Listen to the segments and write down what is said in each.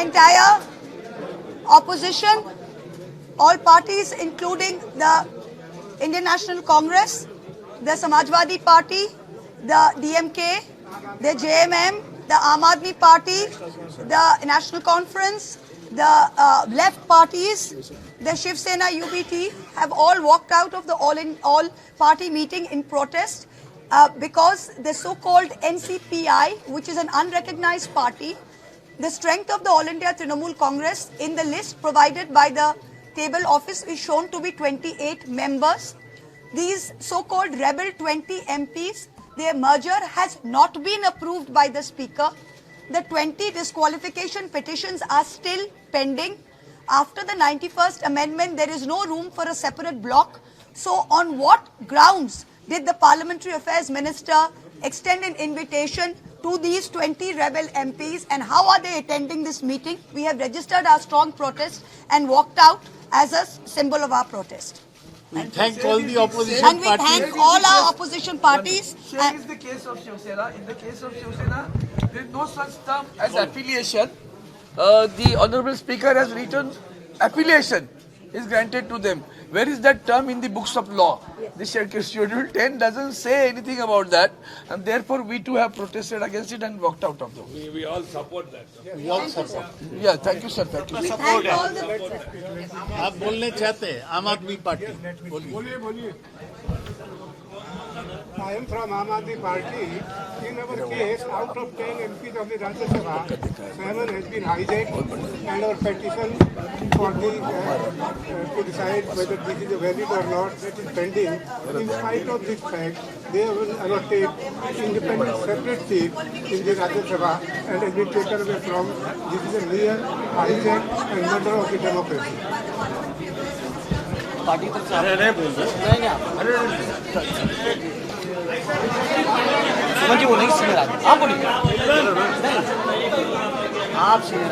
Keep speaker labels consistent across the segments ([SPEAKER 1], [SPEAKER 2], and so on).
[SPEAKER 1] entire opposition, all parties including the Indian National Congress, the Samajwadi Party, the DMK, the JMM, the Aam Aadmi Party, the National Conference, the left parties, the Shiv Sena UBT have all walked out of the all party meeting in protest because the so-called NCPI, which is an unrecognized party, the strength of the All India Trinamool Congress in the list provided by the table office is shown to be 28 members. These so-called rebel 20 MPs, their merger has not been approved by the Speaker. The 20 disqualification petitions are still pending. After the 91st Amendment, there is no room for a separate block. So on what grounds did the Parliamentary Affairs Minister extend an invitation to these 20 rebel MPs, and how are they attending this meeting? We have registered our strong protest and walked out as a symbol of our protest.
[SPEAKER 2] We thank all the opposition
[SPEAKER 1] and we
[SPEAKER 2] parties.
[SPEAKER 1] thank all our opposition parties.
[SPEAKER 3] Here is the case of Shiv Sena. In the case of Shiv Sena, there is no such term as affiliation. The Honourable Speaker has written affiliation is granted to them. Where is that term in the books of law? The Schedule 10 doesn't say anything about that, and therefore we too have protested against it and walked out of the way.
[SPEAKER 4] We all support that.
[SPEAKER 2] We all support.
[SPEAKER 3] Yeah, thank you, sir. Thank you.
[SPEAKER 1] We thank all the
[SPEAKER 2] आप बोलने चाहते हैं आम आदमी party बोलिए
[SPEAKER 5] I am from Aam Aadmi Party. In our case, out of 10 MPs of the Rajya Sabha, 7 has been hijacked, and our petition for the to decide whether this is a valid or not, that is pending. In spite of this fact, they will allocate independent separate seat in the Rajya Sabha and has been taken away from. This is a mere hijack and murder of the democracy.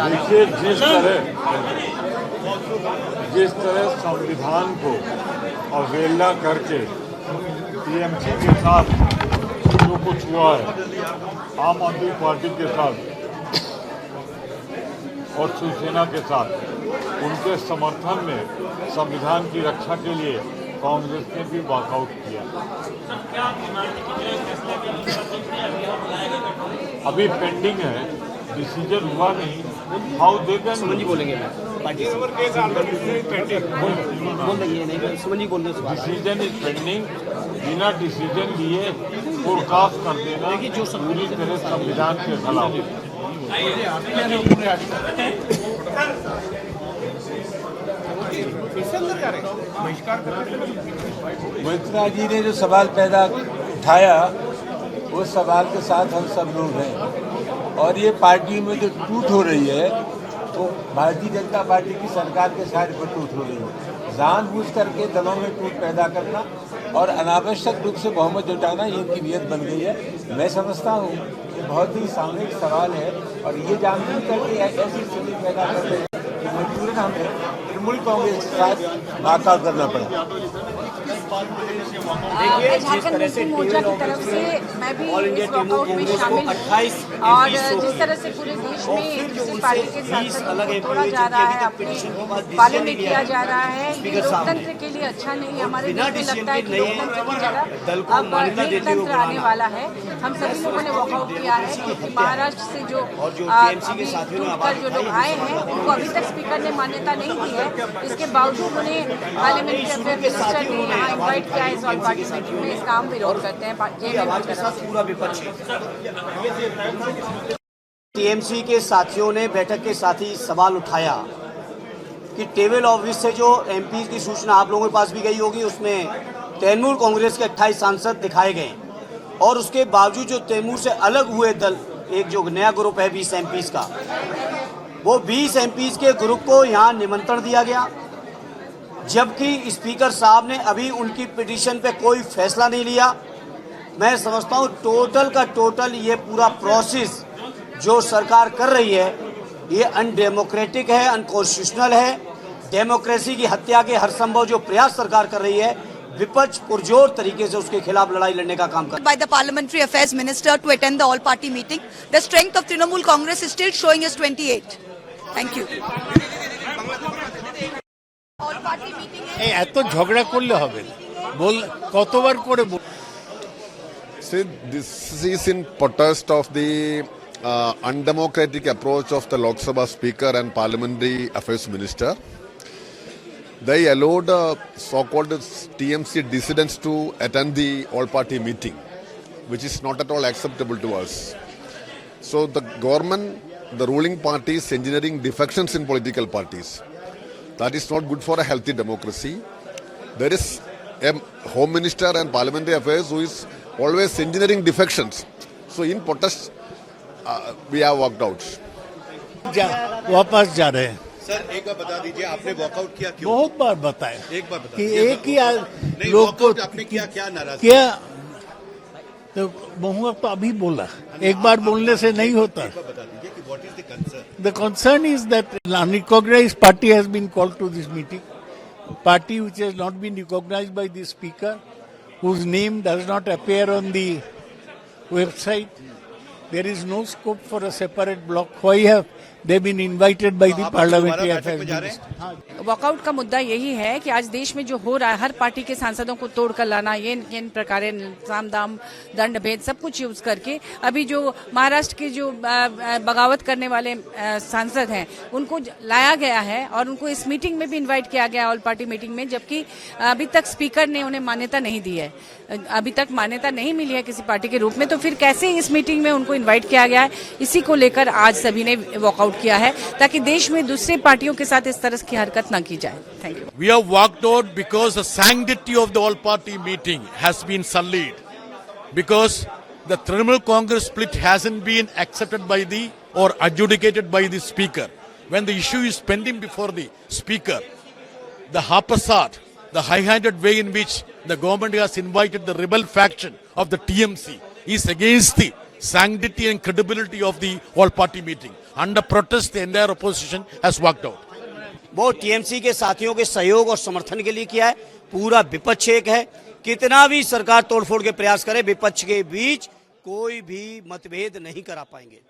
[SPEAKER 4] देखिए जिस तरह संविधान को अवहेलना करके TMC के साथ जो कुछ हुआ है, आम आदमी पार्टी के साथ और शिवसेना के साथ, उनके समर्थन में संविधान की रक्षा के लिए कांग्रेस ने भी वॉकआउट किया। अभी पेंडिंग है, डिसीजन हुआ नहीं। हाउ दे कैन सुमन बोलेंगे डिसीजन इज पेंडिंग। बिना डिसीजन लिए फोरकास्ट कर देना पूरी तरह संविधान के खिलाफ।
[SPEAKER 6] मित्रा जी ने जो सवाल पैदा उठाया, उस सवाल के साथ हम सब लोग हैं, और ये पार्टी में जो टूट हो रही है वो भारतीय जनता पार्टी की सरकार के साथ पर टूट हो रही है। जानबूझ करके दलों में टूट पैदा करना और अनावश्यक रूप से बहुमत जुटाना ये इनकी नीयत बन गई है। मैं समझता हूँ ये बहुत ही सामूहिक सवाल है, और ये जानबूझ करके ऐसी स्थिति पैदा कर रहे हैं कि मजबूरन हमें तृणमूल कांग्रेस के साथ वाकआउट करना पड़ा।
[SPEAKER 7] झारखंड मुक्ति मोर्चा की तरफ से मैं भी इस वॉकआउट में शामिल और जिस तरह से पूरे देश में किसी पार्टी के सांसद को तोड़ा जा रहा है, अपने बाले में किया जा रहा है, ये लोकतंत्र के लिए अच्छा नहीं। हमारे देश में लगता है कि लोकतंत्र की जगह अब लोकतंत्र आने वाला है। हम सभी लोगों ने वॉकआउट किया है क्योंकि महाराष्ट्र से जो अभी टूटकर जो लोग आए हैं उनको अभी तक स्पीकर ने मान्यता नहीं दी है। इसके बावजूद उन्हें पार्लियामेंट्री अफेयर मिनिस्टर ने यहाँ इन्वाइट किया है ऑल पार्टी मीटिंग में। इसका हम विरोध करते हैं।
[SPEAKER 8] टीएमसी के साथियों ने बैठक के साथ ही सवाल उठाया कि टेबल ऑफिस से जो एमपी की सूचना आप लोगों के पास भी गई होगी, उसमें तृणमूल कांग्रेस के 28 सांसद दिखाए गए, और उसके बावजूद जो तैमूर से अलग हुए दल, एक जो नया ग्रुप है 20 एमपीज का, वो 20 एमपीज के ग्रुप को यहाँ निमंत्रण दिया गया, जबकि स्पीकर साहब ने अभी उनकी पिटीशन पे कोई फैसला नहीं लिया। मैं समझता हूँ टोटल का टोटल ये पूरा प्रोसेस जो सरकार कर रही है ये अनडेमोक्रेटिक है, अनकॉन्स्टिट्यूशनल है। डेमोक्रेसी की हत्या के हर संभव जो प्रयास सरकार कर रही है, विपक्ष पुरजोर तरीके से उसके खिलाफ लड़ाई लड़ने का काम कर
[SPEAKER 1] by the Parliamentary Affairs Minister to attend the all-party meeting. The strength of Trinamool Congress is still showing as 28. Thank you. All party meeting
[SPEAKER 2] এই এত ঝগড়া করলে হবে না, বল কতবার করে
[SPEAKER 9] See, this is in protest of the undemocratic approach of the Lok Sabha Speaker and Parliamentary Affairs Minister. They allowed so-called TMC dissidents to attend the all-party meeting, which is not at all acceptable to us. So the government, the ruling party is engineering defections in political parties. That is not good for a healthy democracy. There is a Home Minister and Parliamentary Affairs who is always engineering defections. So in protest, we have walked out.
[SPEAKER 2] वापस जा रहे हैं।
[SPEAKER 10] Sir एक बार बता दीजिए, आपने walkout किया क्यों?
[SPEAKER 2] बहुत बार बताया
[SPEAKER 10] एक बार बता
[SPEAKER 2] कि
[SPEAKER 10] दीजिए।
[SPEAKER 2] एक ही
[SPEAKER 10] नहीं,
[SPEAKER 2] लोग को
[SPEAKER 10] वॉकआउट आपने किया, क्या नाराजगी?
[SPEAKER 2] क्या तो बहुआ तो अभी बोला, एक बार बोलने से नहीं होता।
[SPEAKER 10] एक बार बता दीजिए कि what is the concern?
[SPEAKER 2] The concern is that an unrecognized party has been called to this meeting. A party which has not been recognized by the speaker, whose name does not appear on the website. There is no scope for a separate block. Why have they been invited by the Parliamentary Affairs Minister?
[SPEAKER 7] Walkout का मुद्दा यही है कि आज देश में जो हो रहा है, हर पार्टी के सांसदों को तोड़ कर लाना, ये इन प्रकार साम दाम दंड भेद सब कुछ यूज करके अभी जो महाराष्ट्र के जो बगावत करने वाले सांसद हैं उनको लाया गया है और उनको इस मीटिंग में भी इनवाइट किया गया, ऑल पार्टी मीटिंग में, जबकि अभी तक स्पीकर ने उन्हें मान्यता नहीं दी है, अभी तक मान्यता नहीं मिली है किसी पार्टी के रूप में, तो फिर कैसे इस मीटिंग में उनको इन्वाइट किया गया है? इसी को लेकर आज सभी ने वॉकआउट किया है ताकि देश में दूसरी पार्टियों के साथ इस तरह की हरकत न की जाए। Thank you.
[SPEAKER 11] We have walked out because the sanctity of the all-party meeting has been sullied. Because the Trinamool Congress split hasn't been accepted by the or adjudicated by the speaker. When the issue is pending before the speaker, the haphazard, the high-handed way in which the government has invited the rebel faction of the TMC is against the sanctity and credibility of the all-party meeting. Under protest, the entire opposition has walked out.
[SPEAKER 8] वो TMC के साथियों के सहयोग और समर्थन के लिए किया है। पूरा विपक्ष एक है, कितना भी सरकार तोड़फोड़ के प्रयास करे, विपक्ष के बीच कोई भी मतभेद नहीं करा पाएंगे।